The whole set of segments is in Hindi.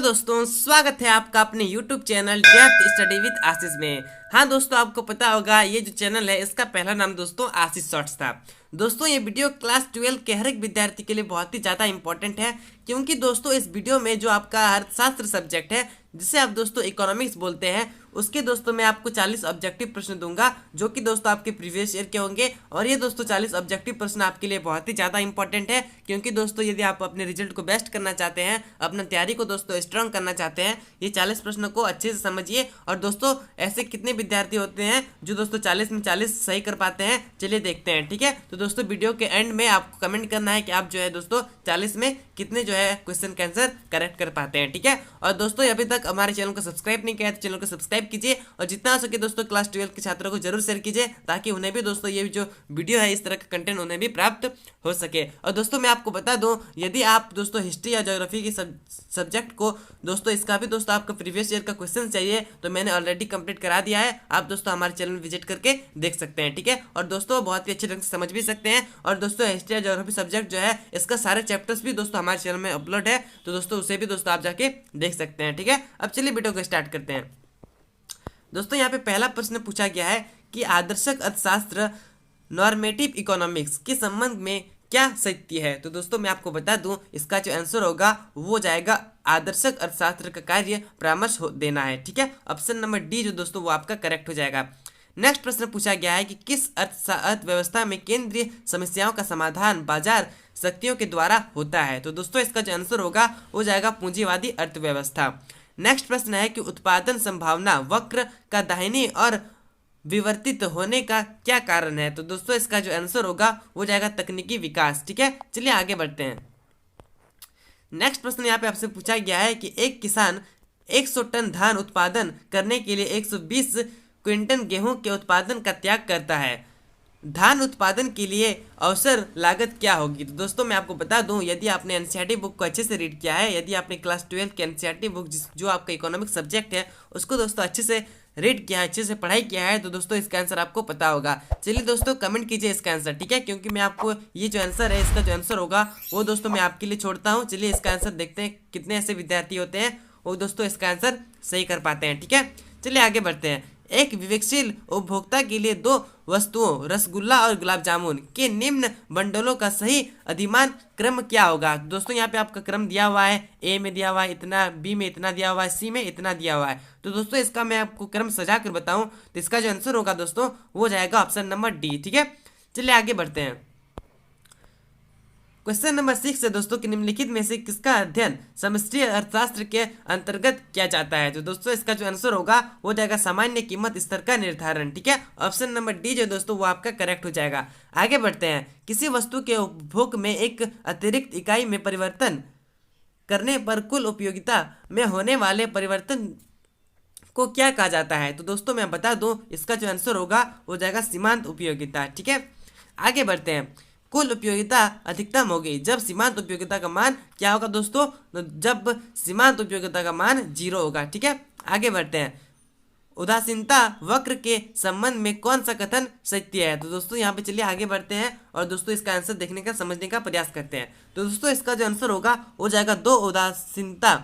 दोस्तों, स्वागत है आपका अपने YouTube channel depth study with Ashish में। हाँ दोस्तों, आपको पता होगा ये जो चैनल है इसका पहला नाम दोस्तों आशीष शॉर्ट्स था। दोस्तों ये वीडियो क्लास 12 के हर एक विद्यार्थी के लिए बहुत ही ज़्यादा इंपॉर्टेंट है, क्योंकि दोस्तों इस वीडियो में जो आपका अर्थशास्त्र सब्जेक्ट है जिसे आप दोस्तों इकोनॉमिक्स बोलते हैं, उसके दोस्तों मैं आपको 40 ऑब्जेक्टिव प्रश्न दूंगा जो कि दोस्तों आपके प्रीवियस ईयर के होंगे। और ये दोस्तों 40 ऑब्जेक्टिव प्रश्न आपके लिए बहुत ही ज़्यादा इंपॉर्टेंट है, क्योंकि दोस्तों यदि आप अपने रिजल्ट को बेस्ट करना चाहते हैं, अपना तैयारी को दोस्तों स्ट्रांग करना चाहते हैं, ये 40 प्रश्नों को अच्छे से समझिए। और दोस्तों ऐसे कितने विद्यार्थी होते हैं जो दोस्तों 40 में 40 सही कर पाते हैं, चलिए देखते हैं। ठीक है, तो दोस्तों वीडियो के एंड में आपको कमेंट करना है कि आप जो है दोस्तों 40 में कितने जो है क्वेश्चन का आंसर करेक्ट कर पाते हैं। ठीक है, और दोस्तों अभी तक हमारे चैनल को सब्सक्राइब नहीं किया तो चैनल को सब्सक्राइब कीजिए, और जितना हो सके दोस्तों क्लास 12 के छात्रों को जरूर शेयर कीजिए, ताकि उन्हें भी दोस्तों ये जो वीडियो है इस तरह का कंटेंट उन्हें भी प्राप्त हो सके। और दोस्तों मैं आपको बता दूं, यदि आप दोस्तों हिस्ट्री या ज्योग्राफी की सब्जेक्ट को दोस्तों इसका भी दोस्तों आपका प्रीवियस ईयर का क्वेश्चन चाहिए तो मैंने ऑलरेडी कंप्लीट करा दिया है, आप दोस्तों हमारे चैनल में विजिट करके देख सकते हैं। ठीक है, और दोस्तों बहुत ही अच्छे ढंग से समझ भी सकते हैं। और दोस्तों हिस्ट्री या ज्योग्राफी सब्जेक्ट जो है इसका सारे चैप्टर्स भी दोस्तों हमारे चैनल में अपलोड है, तो दोस्तों उसे भी दोस्तों आप जाके देख सकते हैं। ठीक है, अब चलिए वीडियो को स्टार्ट करते हैं। दोस्तों यहाँ पे पहला प्रश्न पूछा गया है कि आदर्शक अर्थशास्त्र नॉर्मेटिव इकोनॉमिक्स के संबंध में क्या सत्य है। तो दोस्तों मैं आपको बता दूं, इसका जो आंसर होगा वो जाएगा आदर्शक अर्थशास्त्र का कार्य परामर्श देना है। ठीक है, ऑप्शन नंबर डी जो दोस्तों वो आपका करेक्ट हो जाएगा। नेक्स्ट प्रश्न पूछा गया है कि किस अर्थव्यवस्था में केंद्रीय समस्याओं का समाधान बाजार शक्तियों के द्वारा होता है। तो दोस्तों इसका जो आंसर होगा वो जाएगा पूंजीवादी अर्थव्यवस्था। नेक्स्ट प्रश्न है कि उत्पादन संभावना वक्र का दाहिनी और विवर्तित होने का क्या कारण है। तो दोस्तों इसका जो आंसर होगा वो जाएगा तकनीकी विकास। ठीक है, चलिए आगे बढ़ते हैं। नेक्स्ट प्रश्न यहाँ पे आपसे पूछा गया है कि एक किसान 100 टन धान उत्पादन करने के लिए 120 क्विंटल गेहूं के उत्पादन का त्याग करता है, धान उत्पादन के लिए अवसर लागत क्या होगी। तो दोस्तों मैं आपको बता दूं, यदि आपने एनसीईआरटी बुक को अच्छे से रीड किया है, यदि आपने क्लास 12 के एनसीईआरटी बुक जो आपका इकोनॉमिक सब्जेक्ट है उसको दोस्तों अच्छे से रीड किया है, अच्छे से पढ़ाई किया है, तो दोस्तों इसका आंसर आपको पता होगा। चलिए दोस्तों कमेंट कीजिए इसका आंसर। ठीक है, क्योंकि मैं आपको ये जो आंसर है इसका जो आंसर होगा वो दोस्तों मैं आपके लिए छोड़ता हूँ। चलिए इसका आंसर देखते हैं कितने ऐसे विद्यार्थी होते हैं वो दोस्तों इसका आंसर सही कर पाते हैं। ठीक है, चलिए आगे बढ़ते हैं। एक विवेकशील उपभोक्ता के लिए दो वस्तुओं रसगुल्ला और गुलाब जामुन के निम्न बंडलों का सही अधिमान क्रम क्या होगा। दोस्तों यहाँ पे आपका क्रम दिया हुआ है, ए में दिया हुआ है इतना, बी में इतना दिया हुआ है, सी में इतना दिया हुआ है। तो दोस्तों इसका मैं आपको क्रम सजा कर बताऊं तो इसका जो आंसर होगा दोस्तों वो जाएगा ऑप्शन नंबर डी। ठीक है, चलिए आगे बढ़ते हैं। क्वेश्चन नंबर 6 है दोस्तों कि निम्नलिखित में से किसका अध्ययन समष्टि अर्थशास्त्र के अंतर्गत किया जाता है। तो दोस्तों इसका जो आंसर होगा वो जाएगा सामान्य कीमत स्तर का निर्धारण। ठीक है, ऑप्शन नंबर डी जो दोस्तों वो आपका करेक्ट हो जाएगा। आगे बढ़ते हैं। किसी वस्तु के उपभोग में एक अतिरिक्त इकाई में परिवर्तन करने पर कुल उपयोगिता में होने वाले परिवर्तन को क्या कहा जाता है। तो दोस्तों मैं बता दूं, इसका जो आंसर होगा वो जाएगा सीमांत उपयोगिता। ठीक है, आगे बढ़ते हैं। कुल उपयोगिता अधिकतम होगी जब सीमांत उपयोगिता का मान क्या होगा दोस्तों, जब सीमांत उपयोगिता का मान 0 होगा। ठीक है, आगे बढ़ते हैं। उदासीनता वक्र के संबंध में कौन सा कथन सत्य है। तो दोस्तों यहाँ पे चलिए आगे बढ़ते हैं और दोस्तों इसका आंसर देखने का समझने का प्रयास करते हैं। तो दोस्तों इसका जो आंसर होगा वो जाएगा दो उदासीनता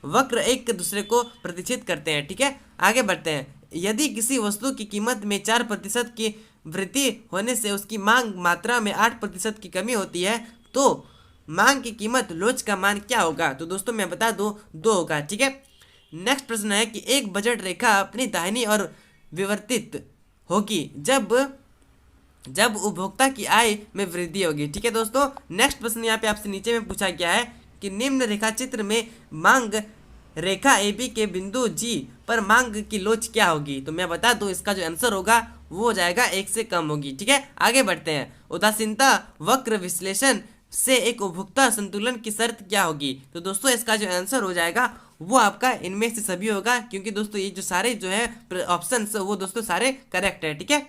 वक्र एक दूसरे को प्रतिच्छेद करते हैं। ठीक है, आगे बढ़ते हैं। यदि किसी वस्तु की कीमत में 4% की वृद्धि होने से उसकी मांग मात्रा में 8% की कमी होती है तो मांग की कीमत लोच का मान क्या होगा। तो दोस्तों मैं बता दूं 2 होगा। ठीक है, नेक्स्ट प्रश्न है कि एक बजट रेखा अपनी दाहिनी और विवर्तित होगी जब उपभोक्ता की आय में वृद्धि होगी। ठीक है दोस्तों, नेक्स्ट प्रश्न यहाँ पे आपसे नीचे में पूछा गया है कि निम्न रेखा चित्र में मांग रेखा AB के बिंदु G पर मांग की लोच क्या होगी। तो मैं बता दूं, इसका जो आंसर होगा वो हो जाएगा 1 से कम होगी। ठीक है, आगे बढ़ते हैं। उदासीनता वक्र विश्लेषण से एक उपभोक्ता संतुलन की शर्त क्या होगी। तो दोस्तों इसका जो आंसर हो जाएगा वो आपका इनमें से सभी होगा, क्योंकि दोस्तों ये जो सारे जो है ऑप्शन वो दोस्तों सारे करेक्ट है। ठीक है,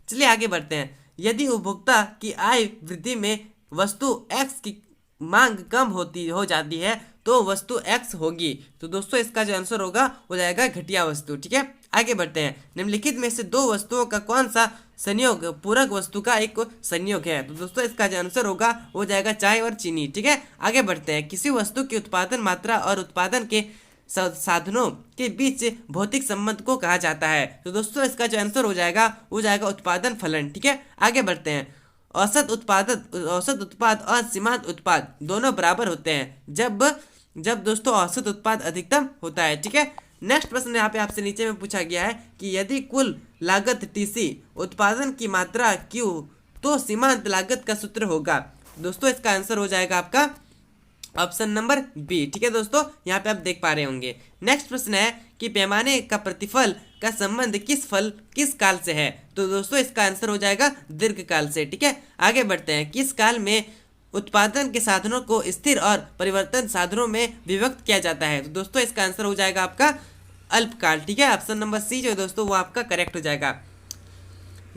चलिए आगे बढ़ते हैं। यदि उपभोक्ता की आय वृद्धि में वस्तु X की मांग कम हो जाती है तो वस्तु X होगी। तो दोस्तों इसका जो आंसर होगा वो जाएगा घटिया वस्तु। ठीक है, आगे बढ़ते हैं। निम्नलिखित में से दो वस्तुओं का कौन सा संयोग पूरक वस्तु का एक संयोग है। तो दोस्तों इसका जो आंसर होगा वो जाएगा चाय और चीनी। ठीक है, आगे बढ़ते हैं। किसी वस्तु की उत्पादन मात्रा और उत्पादन के साधनों के बीच भौतिक संबंध को कहा जाता है। तो दोस्तों इसका जो आंसर हो जाएगा वो जाएगा उत्पादन फलन। ठीक है, आगे बढ़ते हैं। औसत उत्पाद और सीमांत उत्पाद दोनों बराबर होते हैं जब दोस्तों औसत उत्पाद अधिकतम होता है। ठीक है, नेक्स्ट प्रश्न यहाँ पे आपसे नीचे में पूछा गया है कि यदि कुल लागत TC उत्पादन की मात्रा Q तो सीमांत लागत का सूत्र होगा। दोस्तों इसका आंसर हो जाएगा आपका ऑप्शन नंबर बी। ठीक है दोस्तों, यहाँ पे आप देख पा रहे होंगे। नेक्स्ट प्रश्न है कि पैमाने का प्रतिफल का संबंध किस काल से है। तो दोस्तों इसका आंसर हो जाएगा दीर्घकाल से। ठीक है, आगे बढ़ते हैं। किस काल में उत्पादन के साधनों को स्थिर और परिवर्तन साधनों में विभक्त किया जाता है। तो दोस्तों इसका आंसर हो जाएगा आपका अल्पकाल। ठीक है, ऑप्शन नंबर सी जो है दोस्तों वो आपका करेक्ट हो जाएगा।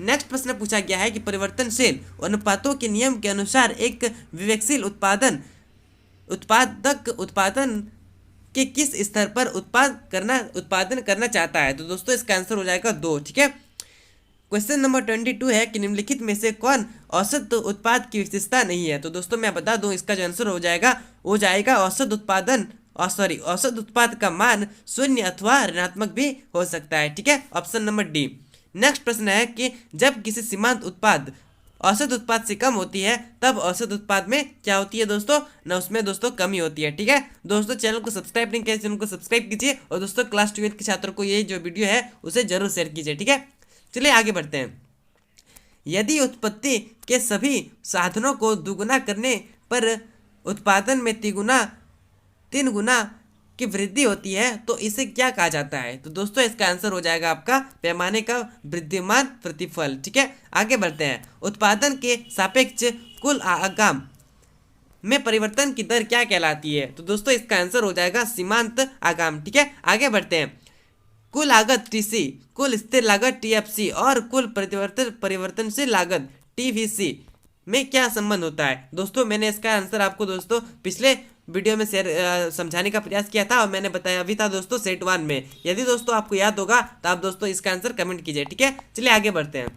नेक्स्ट प्रश्न पूछा गया है कि परिवर्तनशील अनुपातों के नियम के अनुसार एक विवेकशील उत्पादक उत्पादन के किस स्तर पर उत्पादन करना चाहता है। तो दोस्तों इसका आंसर हो जाएगा 2। ठीक है, क्वेश्चन नंबर 22 है कि निम्नलिखित में से कौन औसत उत्पाद की विशेषता नहीं है। तो दोस्तों मैं बता दूं इसका जो आंसर हो जाएगा औसत उत्पाद का मान 0 अथवा ऋणात्मक भी हो सकता है। ठीक है, ऑप्शन नंबर डी। नेक्स्ट प्रश्न है कि जब किसी सीमांत उत्पाद औसत उत्पाद से कम होती है तब औसत उत्पाद में क्या होती है दोस्तों ना, उसमें दोस्तों कमी होती है। ठीक है दोस्तों, चैनल को सब्सक्राइब नहीं किया चैनल को सब्सक्राइब कीजिए और दोस्तों क्लास 12 के छात्रों को ये जो वीडियो है उसे जरूर शेयर कीजिए। ठीक है, चलिए आगे बढ़ते हैं। यदि उत्पत्ति के सभी साधनों को दुगुना करने पर उत्पादन में 3 गुना की वृद्धि होती है तो इसे क्या कहा जाता है। तो दोस्तों इसका आंसर हो जाएगा आपका पैमाने का वृद्धिमान प्रतिफल। ठीक है, आगे बढ़ते हैं। उत्पादन के सापेक्ष कुल आगाम में परिवर्तन की दर क्या कहलाती है। तो दोस्तों इसका आंसर हो जाएगा सीमांत आगाम। ठीक है, आगे बढ़ते हैं। कुल लागत TC, कुल स्थिर लागत TFC और कुल परिवर्तनशील लागत TVC में क्या संबंध होता है। दोस्तों मैंने इसका आंसर आपको दोस्तों पिछले वीडियो में समझाने का प्रयास किया था और मैंने बताया भी था दोस्तों सेट 1 में। यदि दोस्तों आपको याद होगा तो आप दोस्तों इसका आंसर कमेंट कीजिए। ठीक है, चलिए आगे बढ़ते हैं।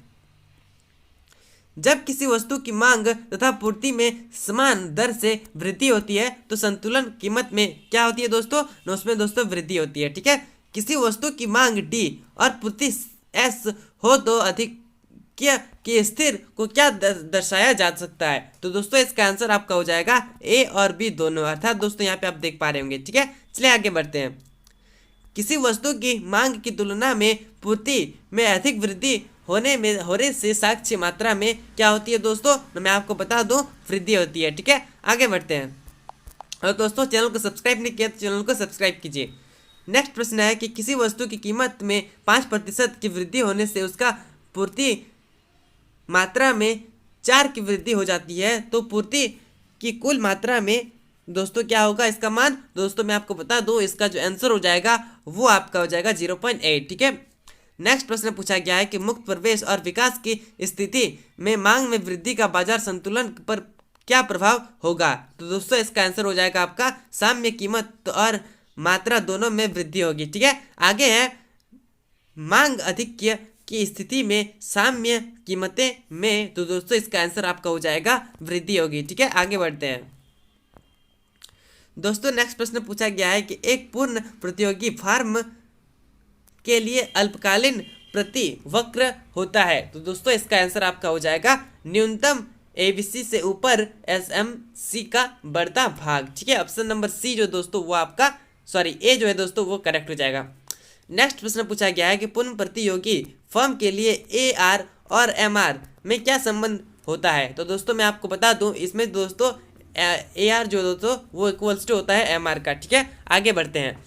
जब किसी वस्तु की मांग तथा पूर्ति में समान दर से वृद्धि होती है तो संतुलन कीमत में क्या होती है दोस्तों, उसमें दोस्तों वृद्धि होती है। ठीक है, किसी वस्तु की मांग D और पूर्ति S हो तो अधिक कि स्थिर को क्या दर्शाया जा सकता है। तो दोस्तों इसका आंसर आपका हो जाएगा A और B दोनों, अर्थात दोस्तों यहाँ पे आप देख पा रहे होंगे। ठीक है, चलिए आगे बढ़ते हैं। किसी वस्तु की मांग की तुलना में पूर्ति में अधिक वृद्धि होने से साक्ष्य मात्रा में क्या होती है दोस्तों, तो मैं आपको बता दूं वृद्धि होती है। ठीक है, आगे बढ़ते हैं। और दोस्तों चैनल को सब्सक्राइब नहीं किया तो चैनल को सब्सक्राइब कीजिए। नेक्स्ट प्रश्न है कि किसी वस्तु की कीमत में 5% की वृद्धि होने से उसका पूर्ति मात्रा में 4 की वृद्धि हो जाती है तो पूर्ति की कुल मात्रा में दोस्तों क्या होगा इसका मान। दोस्तों मैं आपको बता दूं इसका जो आंसर हो जाएगा वो आपका हो जाएगा 0.8। ठीक है, नेक्स्ट प्रश्न पूछा गया है कि मुक्त प्रवेश और विकास की स्थिति में मांग में वृद्धि का बाजार संतुलन पर क्या प्रभाव होगा। तो दोस्तों इसका आंसर हो जाएगा आपका साम्य कीमत और मात्रा दोनों में वृद्धि होगी। ठीक है, आगे है मांग अधिक्य की स्थिति में साम्य कीमतें में, तो दोस्तों इसका आंसर आपका हो जाएगा वृद्धि होगी। ठीक है, आगे बढ़ते हैं। दोस्तों नेक्स्ट प्रश्न पूछा गया है कि एक पूर्ण प्रतियोगी फर्म के लिए अल्पकालीन प्रति वक्र होता है। तो दोस्तों इसका आंसर आपका हो जाएगा न्यूनतम ABC से ऊपर SMC का बढ़ता भाग। ठीक है, ऑप्शन नंबर सी जो दोस्तों वो आपका ए जो है दोस्तों वो करेक्ट हो जाएगा। नेक्स्ट प्रश्न पूछा गया है कि पूर्ण प्रतियोगी फर्म के लिए AR और MR में क्या संबंध होता है। तो दोस्तों मैं आपको बता दूं इसमें दोस्तों AR जो दोस्तों वो इक्वल्स टू होता है MR का। ठीक है, आगे बढ़ते हैं।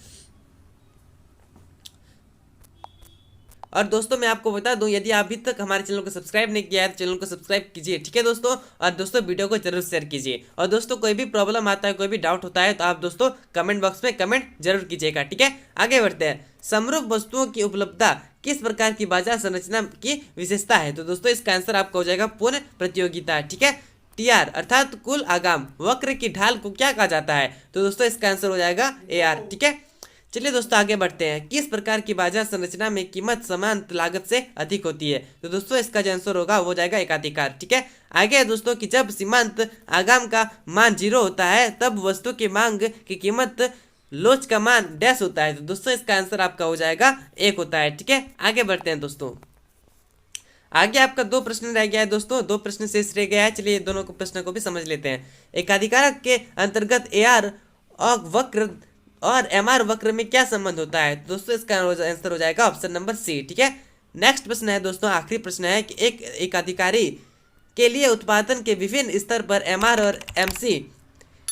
और दोस्तों मैं आपको बता दूं यदि आप अभी तक हमारे चैनल को सब्सक्राइब नहीं किया है तो चैनल को सब्सक्राइब कीजिए। ठीक है दोस्तों, और दोस्तों वीडियो को जरूर शेयर कीजिए। और दोस्तों कोई भी प्रॉब्लम आता है कोई भी डाउट होता है तो आप दोस्तों कमेंट बॉक्स में कमेंट जरूर कीजिएगा। ठीक है, आगे बढ़ते हैं। समरूप वस्तुओं की उपलब्धता किस प्रकार की बाजार संरचना की विशेषता है। तो दोस्तों इसका आंसर आपका हो जाएगा पूर्ण प्रतियोगिता। ठीक है, TR अर्थात कुल आगाम वक्र की ढाल को क्या कहा जाता है। तो दोस्तों इसका आंसर हो जाएगा AR। ठीक है, चलिए दोस्तों आगे बढ़ते हैं। किस प्रकार की बाजार संरचना में कीमत समान लागत से अधिक होती है। तो दोस्तों इसका जो आंसर होगा वो हो जाएगा एकाधिकार। ठीक है, आगे है दोस्तों कि जब सीमांत आगाम का मान 0 होता है तब वस्तु की मांग की कीमत लोच का मान डैश होता है। तो दोस्तों इसका आंसर आपका हो जाएगा 1 होता है। ठीक है, आगे बढ़ते हैं दोस्तों। आगे आपका 2 प्रश्न रह गया है दोस्तों, 2 प्रश्न शेष रह गया है। चलिए दोनों को प्रश्न को भी समझ लेते हैं। एकाधिकारक के अंतर्गत AR और वक्र और MR वक्र में क्या संबंध होता है? तो दोस्तों इसका आंसर हो जाएगा ऑप्शन नंबर सी। ठीक है, नेक्स्ट प्रश्न है दोस्तों, आखिरी प्रश्न है कि एक एकाधिकारी के लिए उत्पादन के विभिन्न स्तर पर MR और MC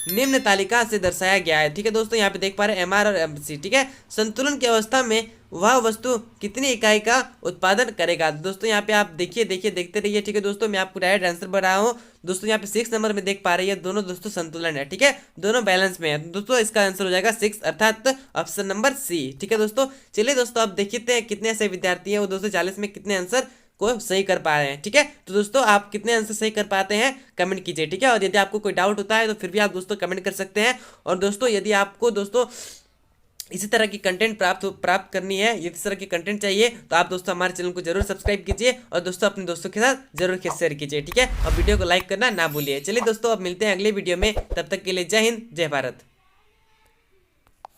निम्न तालिका से दर्शाया गया है। ठीक है दोस्तों, यहाँ पे देख पा रहे हैं MR और MC। ठीक है, संतुलन की अवस्था में वह वस्तु कितनी इकाई का उत्पादन करेगा? दोस्तों यहाँ पे आप देखते रहिए। ठीक है दोस्तों, मैं आपको डायरेक्ट आंसर बढ़ा रहा हूँ। दोस्तों यहाँ पे 6 नंबर में देख पा रही है, दोनों दोस्तों संतुलन है। ठीक है, दोनों बैलेंस में है। दोस्तों इसका आंसर हो जाएगा 6 अर्थात ऑप्शन नंबर सी। ठीक है दोस्तों, चलिए दोस्तों अब देखते हैं कितने ऐसे विद्यार्थी हैं वो 240 में कितने आंसर को सही कर पा रहे हैं। ठीक है, तो दोस्तों आप कितने आंसर सही कर पाते हैं कमेंट कीजिए। ठीक है, और यदि आपको कोई डाउट होता है तो फिर भी आप दोस्तों कमेंट कर सकते हैं। और दोस्तों यदि आपको दोस्तों इसी तरह की कंटेंट प्राप्त करनी है, इस तरह की कंटेंट चाहिए, तो आप दोस्तों हमारे चैनल को जरूर सब्सक्राइब कीजिए और दोस्तों अपने दोस्तों के साथ जरूर शेयर कीजिए। ठीक है, और वीडियो को लाइक करना ना भूलिए। चलिए दोस्तों अब मिलते हैं अगले वीडियो में, तब तक के लिए जय हिंद जय भारत।